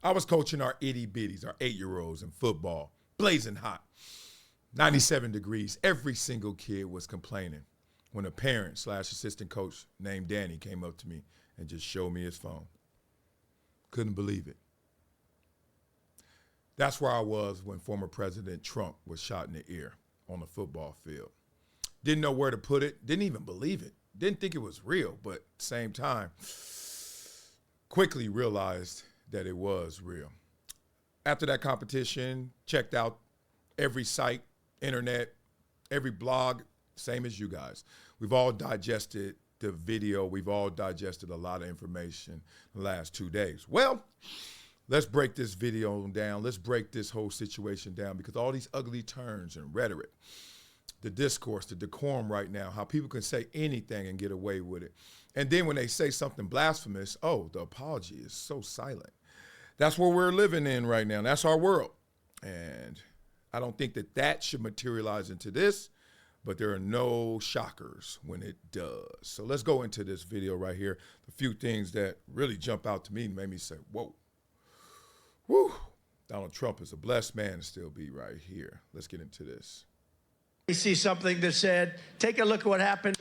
I was coaching our itty bitties, our 8-year-olds in football, blazing hot, 97 degrees. Every single kid was complaining when a parent/assistant coach named Danny came up to me and just showed me his phone. Couldn't believe it. That's where I was when former President Trump was shot in the ear on the football field. Didn't know where to put it, didn't even believe it, didn't think it was real, but at the same time, quickly realized that it was real. After that competition, checked out every site, internet, every blog, same as you guys. We've all digested the video. We've all digested a lot of information the last 2 days. Well, let's break this video down. Let's break this whole situation down, because all these ugly turns and rhetoric, the discourse, the decorum right now, how people can say anything and get away with it. And then when they say something blasphemous, oh, the apology is so silent. That's what we're living in right now. That's our world. And I don't think that that should materialize into this, but there are no shockers when it does. So let's go into this video right here. A few things that really jump out to me and made me say, whoa, whoo, Donald Trump is a blessed man to still be right here. Let's get into this. We see something that said, take a look at what happened.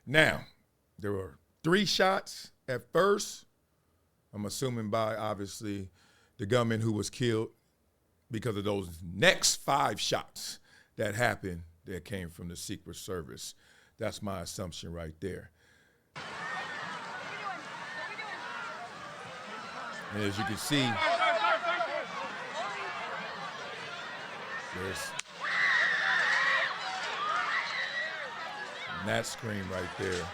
Now, there were 3 shots at first. I'm assuming by, obviously, the gunman who was killed, because of those next 5 shots that happened that came from the Secret Service. That's my assumption right there. And as you can see, there's that scream right there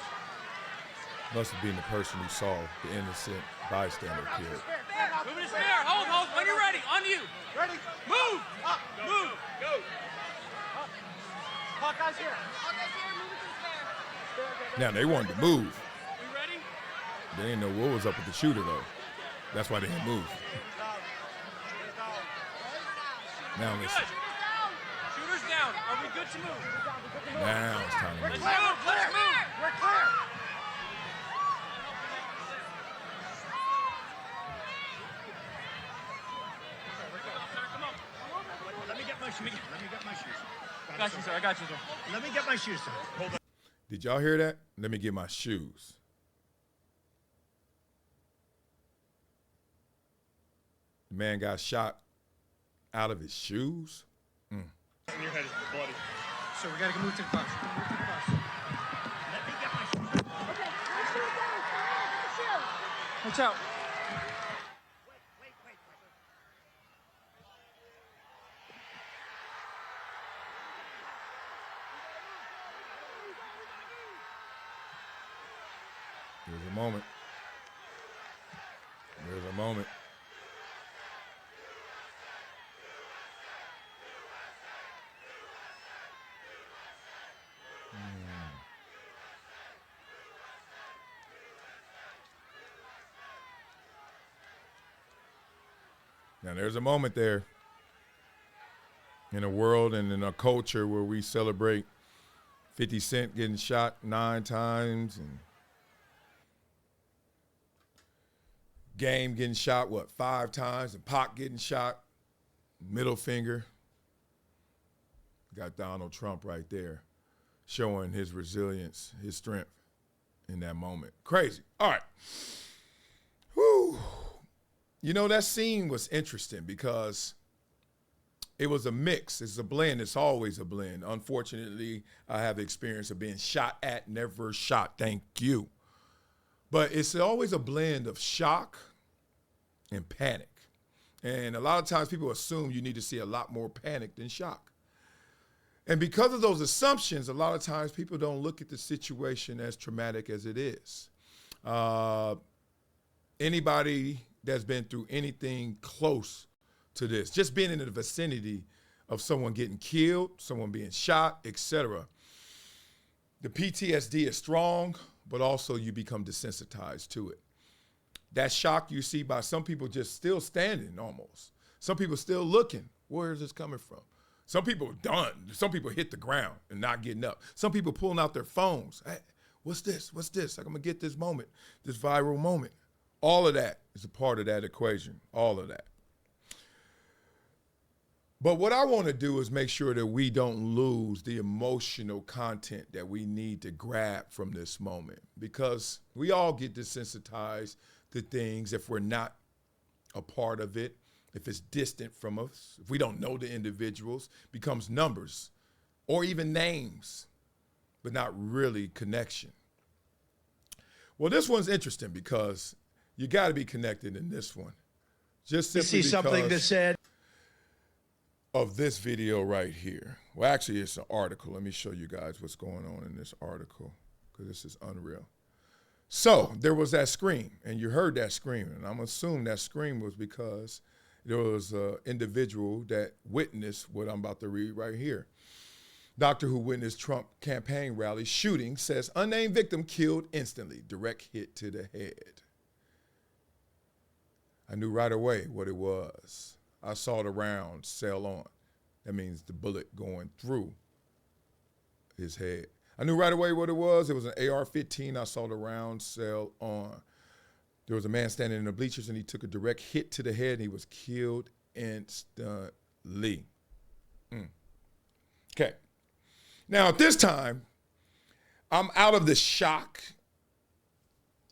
must have been the person who saw the innocent bystander killed. Moving to spare. Hold. When you're ready. On you. Ready? Move. Up. Move. Go. Up. Hawkeye's here. Hawkeye's here. Move it to the spare. Now, they wanted to move. We ready? They didn't know what was up with the shooter, though. That's why they didn't move. Now listen. Shooter's down. Are we good to move? Now it's time to Let's move. move. Let's move. We're clear. Come on. Let me get my shoes. I got you, sir. I got you, sir. Let me get my shoes, sir. Hold on. Did y'all hear that? Let me get my shoes. The man got shot out of his shoes. Your head is bloody. So we gotta move to the bus. Move to the bus. Let me get my shoes. Okay, my shoes down. My shoes. Watch out. Wait. There's a moment. There's a moment. Now, there's a moment there in a world and in a culture where we celebrate 50 Cent getting shot 9 times and Game getting shot, 5 times, and Pac getting shot, middle finger. Got Donald Trump right there showing his resilience, his strength in that moment. Crazy. All right. Whew. You know, that scene was interesting because it was a mix. It's a blend. It's always a blend. Unfortunately, I have the experience of being shot at, never shot. Thank you. But it's always a blend of shock and panic. And a lot of times people assume you need to see a lot more panic than shock. And because of those assumptions, a lot of times people don't look at the situation as traumatic as it is. Anybody that's been through anything close to this, just being in the vicinity of someone getting killed, someone being shot, etc., the PTSD is strong, but also you become desensitized to it. That shock you see by some people just still standing almost. Some people still looking. Where is this coming from? Some people are done. Some people hit the ground and not getting up. Some people pulling out their phones. Hey, what's this? What's this? Like, I'm going to get this moment, this viral moment. All of that is a part of that equation, all of that. But what I want to do is make sure that we don't lose the emotional content that we need to grab from this moment, because we all get desensitized to things if we're not a part of it, if it's distant from us, if we don't know the individuals, becomes numbers or even names, but not really connection. Well, this one's interesting because you got to be connected in this one. Just simply You see something that said of this video right here. Well, actually, it's an article. Let me show you guys what's going on in this article, because this is unreal. So there was that scream, and you heard that scream, and I'm assuming that scream was because there was an individual that witnessed what I'm about to read right here. Doctor who witnessed Trump campaign rally shooting says unnamed victim killed instantly, direct hit to the head. I knew right away what it was. I saw the round sail on. That means the bullet going through his head. I knew right away what it was. It was an AR-15. I saw the round sail on. There was a man standing in the bleachers, and he took a direct hit to the head, and he was killed instantly. Okay. Now, at this time, I'm out of the shock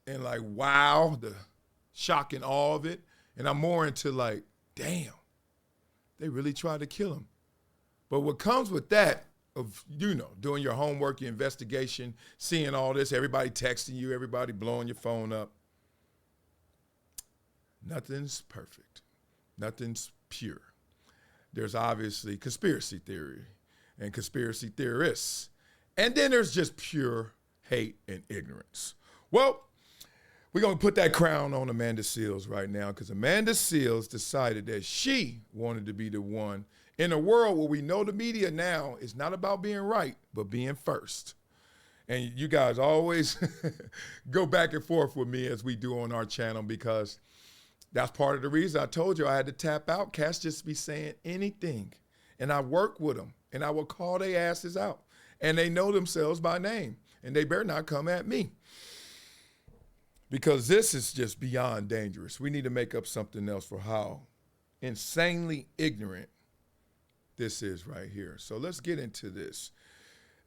and like, wow, the shock and awe of it. And I'm more into like, damn, they really tried to kill him. But what comes with that, of, you know, doing your homework, your investigation, seeing all this, everybody texting you, everybody blowing your phone up, nothing's perfect. Nothing's pure. There's obviously conspiracy theory and conspiracy theorists. And then there's just pure hate and ignorance. Well, we're going to put that crown on Amanda Seales right now, because Amanda Seales decided that she wanted to be the one in a world where we know the media now is not about being right, but being first. And you guys always go back and forth with me as we do on our channel, because that's part of the reason I told you I had to tap out. Cats just be saying anything. And I work with them, and I will call their asses out. And they know themselves by name, and they better not come at me, because this is just beyond dangerous. We need to make up something else for how insanely ignorant this is right here. So let's get into this,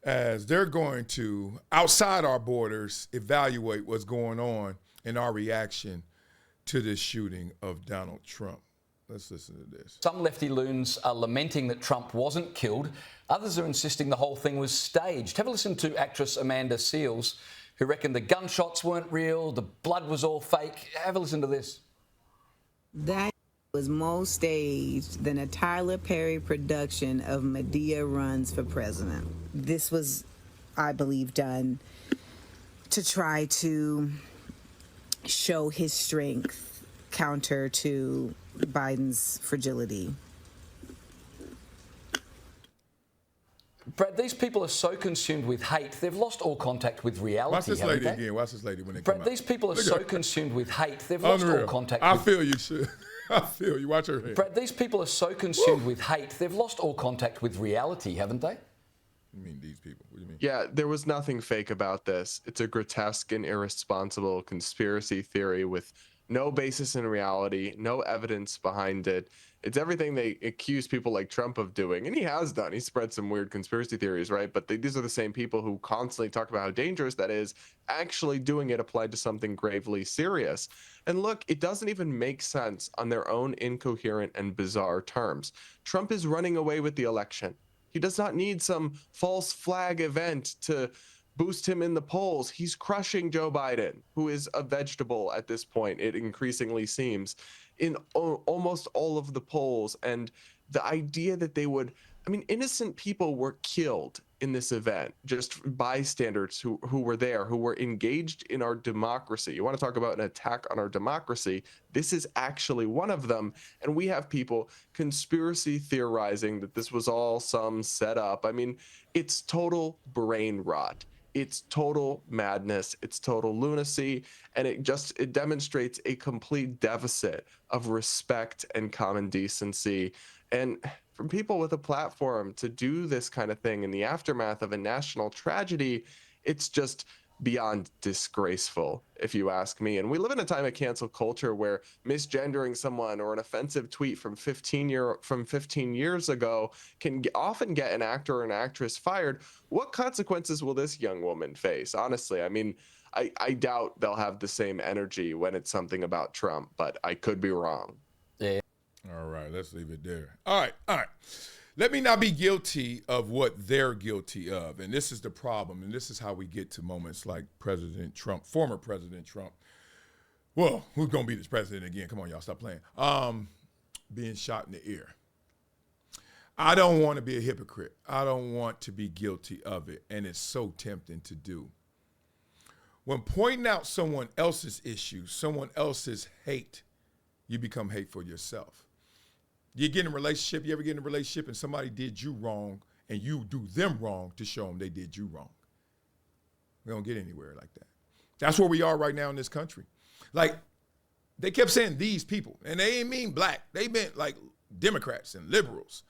as they're going to, outside our borders, evaluate what's going on in our reaction to this shooting of Donald Trump. Let's listen to this. Some lefty loons are lamenting that Trump wasn't killed. Others are insisting the whole thing was staged. Have a listen to actress Amanda Seales, who reckoned the gunshots weren't real, the blood was all fake. Have a listen to this. That was more staged than a Tyler Perry production of Madea Runs for President. This was, I believe, done to try to show his strength counter to Biden's fragility. Brad, these people are so consumed with hate, they've lost all contact with reality. Watch this lady again. Watch this lady when they come out. Brad, these people are so consumed with hate, they've lost all contact with... I feel you, sir. I feel you. Watch her head. Brad, these people are so consumed with hate, they've lost all contact with reality, haven't they? You mean these people? What do you mean? Yeah, there was nothing fake about this. It's a grotesque and irresponsible conspiracy theory with no basis in reality, no evidence behind it. It's everything they accuse people like Trump of doing, and he has done. He spread some weird conspiracy theories, right? But these are the same people who constantly talk about how dangerous that is, actually doing it applied to something gravely serious. And look, it doesn't even make sense on their own incoherent and bizarre terms. Trump is running away with the election. He does not need some false flag event to boost him in the polls. He's crushing Joe Biden, who is a vegetable at this point, it increasingly seems, in almost all of the polls. And the idea that they would, I mean, innocent people were killed in this event, just bystanders who were there, who were engaged in our democracy. You want to talk about an attack on our democracy? This is actually one of them. And we have people conspiracy theorizing that this was all some setup. I mean, it's total brain rot. It's total madness, it's total lunacy, and it demonstrates a complete deficit of respect and common decency. And from people with a platform to do this kind of thing in the aftermath of a national tragedy, it's just beyond disgraceful, if you ask me. And we live in a time of cancel culture where misgendering someone or an offensive tweet from 15 years ago can often get an actor or an actress fired. What consequences will this young woman face? Honestly, I mean, I doubt they'll have the same energy when it's something about Trump, but I could be wrong. Yeah. All right, let's leave it there. All right. Let me not be guilty of what they're guilty of. And this is the problem. And this is how we get to moments like President Trump, former President Trump. Well, who's going to be this president again? Come on, y'all, stop playing. Being shot in the ear. I don't want to be a hypocrite. I don't want to be guilty of it. And it's so tempting to do. When pointing out someone else's issues, someone else's hate, you become hateful yourself. You get in a relationship, you ever get in a relationship and somebody did you wrong and you do them wrong to show them they did you wrong. We don't get anywhere like that. That's where we are right now in this country. Like, they kept saying these people, and they ain't mean black. They meant like Democrats and liberals.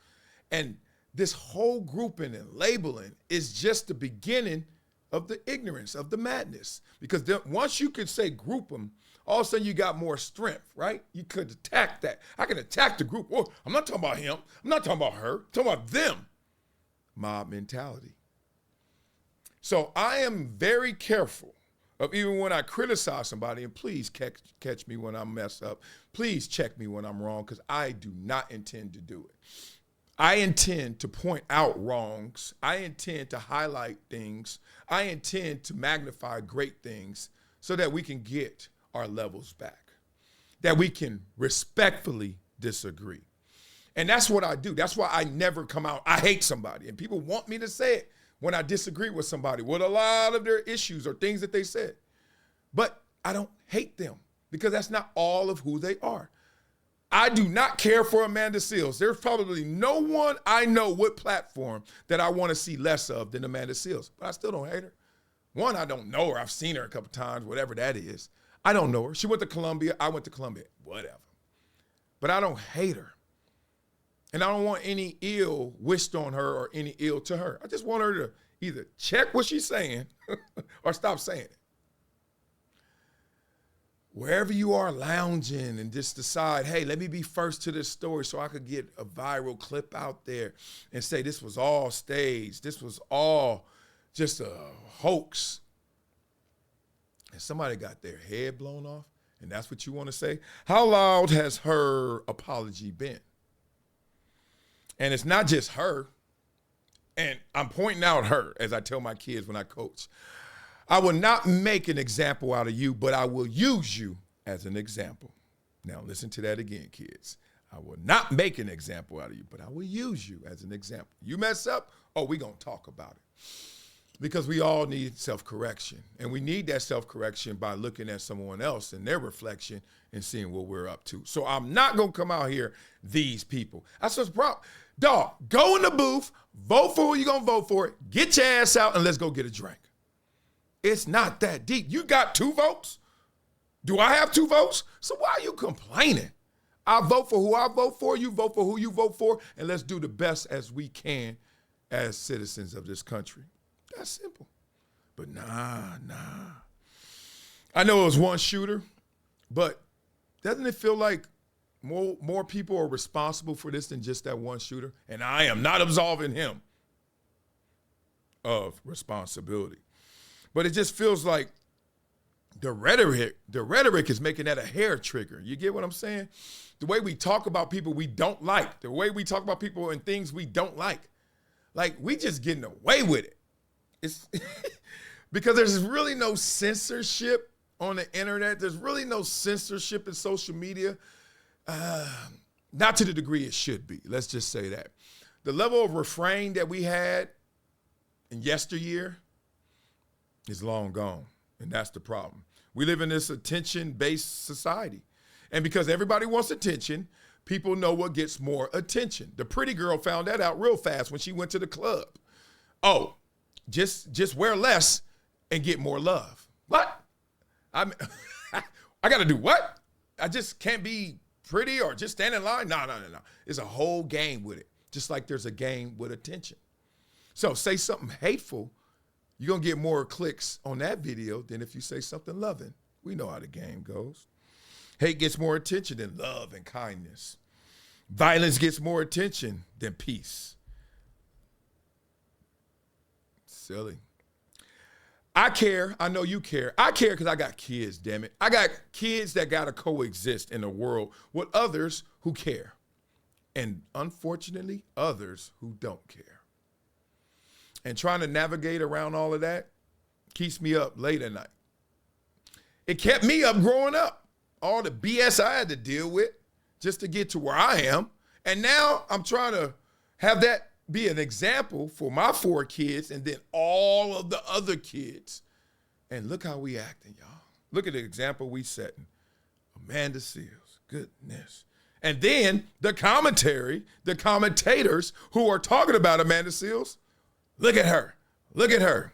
And this whole grouping and labeling is just the beginning of the ignorance, of the madness. Because once you can say group them, all of a sudden you got more strength, right? You could attack that. I can attack the group. Oh, I'm not talking about him. I'm not talking about her. I'm talking about them. Mob mentality. So I am very careful of even when I criticize somebody, and please catch me when I mess up. Please check me when I'm wrong, because I do not intend to do it. I intend to point out wrongs. I intend to highlight things. I intend to magnify great things so that we can get our levels back, that we can respectfully disagree. And that's what I do. That's why I never come out, I hate somebody. And people want me to say it when I disagree with somebody with a lot of their issues or things that they said. But I don't hate them because that's not all of who they are. I do not care for Amanda Seales. There's probably no one I know with platform that I want to see less of than Amanda Seales, but I still don't hate her. One, I don't know her. I've seen her a couple times, whatever that is. I don't know her. She went to Columbia. I went to Columbia. Whatever. But I don't hate her. And I don't want any ill wished on her or any ill to her. I just want her to either check what she's saying or stop saying it. Wherever you are lounging and just decide, hey, let me be first to this story so I could get a viral clip out there and say this was all staged. This was all just a hoax. And somebody got their head blown off, and that's what you want to say? How loud has her apology been? And it's not just her. And I'm pointing out her, as I tell my kids when I coach. I will not make an example out of you, but I will use you as an example. Now listen to that again, kids. I will not make an example out of you, but I will use you as an example. You mess up, oh, we're going to talk about it. Because we all need self-correction. And we need that self-correction by looking at someone else and their reflection and seeing what we're up to. So I'm not going to come out here, these people. That's what's the problem. Dog, go in the booth, vote for who you're going to vote for, get your ass out, and let's go get a drink. It's not that deep. You got 2 votes? Do I have 2 votes? So why are you complaining? I vote for who I vote for, you vote for who you vote for, and let's do the best as we can as citizens of this country. That's simple. But nah. I know it was one shooter, but doesn't it feel like more people are responsible for this than just that one shooter? And I am not absolving him of responsibility. But it just feels like the rhetoric is making that a hair trigger. You get what I'm saying? The way we talk about people we don't like, the way we talk about people and things we don't like we just getting away with it. It's because there's really no censorship on the internet. There's really no censorship in social media. Not to the degree it should be. Let's just say that. The level of refrain that we had in yesteryear is long gone, and that's the problem. We live in this attention-based society, and because everybody wants attention, people know what gets more attention. The pretty girl found that out real fast when she went to the club. Oh, just wear less and get more love. What? I got to do what? I just can't be pretty or just stand in line? No. It's a whole game with it. just like there's a game with attention. So say something hateful, you're going to get more clicks on that video than if you say something loving. We know how the game goes. Hate gets more attention than love and kindness. Violence gets more attention than peace. Silly. I care. I know you care. I care because I got kids, damn it. I got kids that got to coexist in a world with others who care. And unfortunately, others who don't care. And trying to navigate around all of that keeps me up late at night. It kept me up growing up. All the BS I had to deal with just to get to where I am. And now I'm trying to have that be an example for my 4 kids and then all of the other kids. And look how we acting, y'all. Look at the example we setting. Amanda Seals, goodness. And then the commentators who are talking about Amanda Seals, look at her, look at her.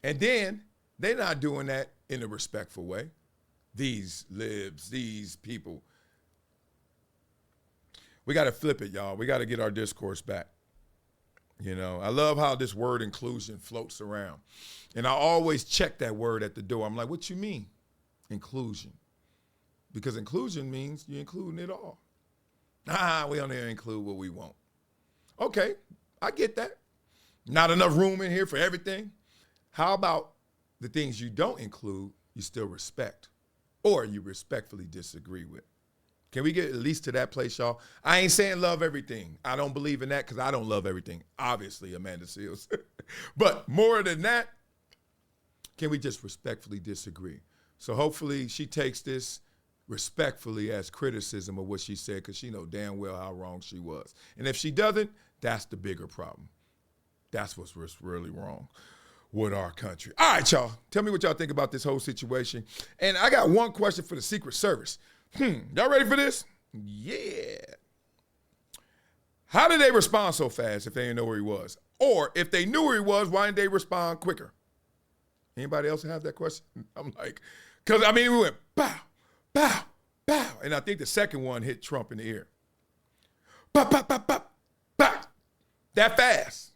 And then they're not doing that in a respectful way. These libs, these people. We got to flip it, y'all. We got to get our discourse back. You know, I love how this word inclusion floats around. And I always check that word at the door. I'm like, what you mean? Inclusion. Because inclusion means you're including it all. We only include what we want. Okay, I get that. Not enough room in here for everything. How about the things you don't include, you still respect, or you respectfully disagree with? Can we get at least to that place, y'all? I ain't saying love everything. I don't believe in that because I don't love everything. Obviously, Amanda Seals. But more than that, can we just respectfully disagree? So hopefully she takes this respectfully as criticism of what she said because she know damn well how wrong she was. And if she doesn't, that's the bigger problem. That's what's really wrong with our country. All right, y'all. Tell me what y'all think about this whole situation. And I got one question for the Secret Service. Y'all ready for this? Yeah. How did they respond so fast if they didn't know where he was? Or if they knew where he was, why didn't they respond quicker? Anybody else have that question? I'm like, because, I mean, we went, bow, bow, bow. And I think the second one hit Trump in the ear. Bow, bow, bow, bow, bow. That fast.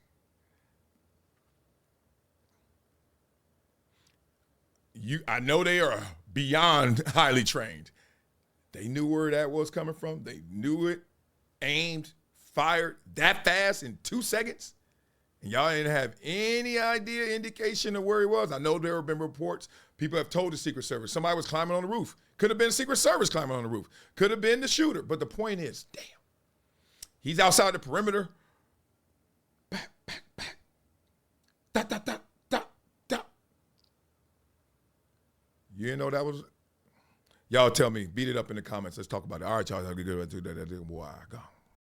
I know they are beyond highly trained. They knew where that was coming from. They knew it, aimed, fired that fast in 2 seconds. And y'all didn't have any idea, indication of where he was. I know there have been reports. People have told the Secret Service somebody was climbing on the roof. Could have been the Secret Service climbing on the roof. Could have been the shooter. But the point is, damn, he's outside the perimeter. Back, back, back. Dot, dot, dot, dot, dot. You didn't know that was... Y'all tell me. Beat it up in the comments. Let's talk about it. All right, y'all. Have a good day. Boy, gone.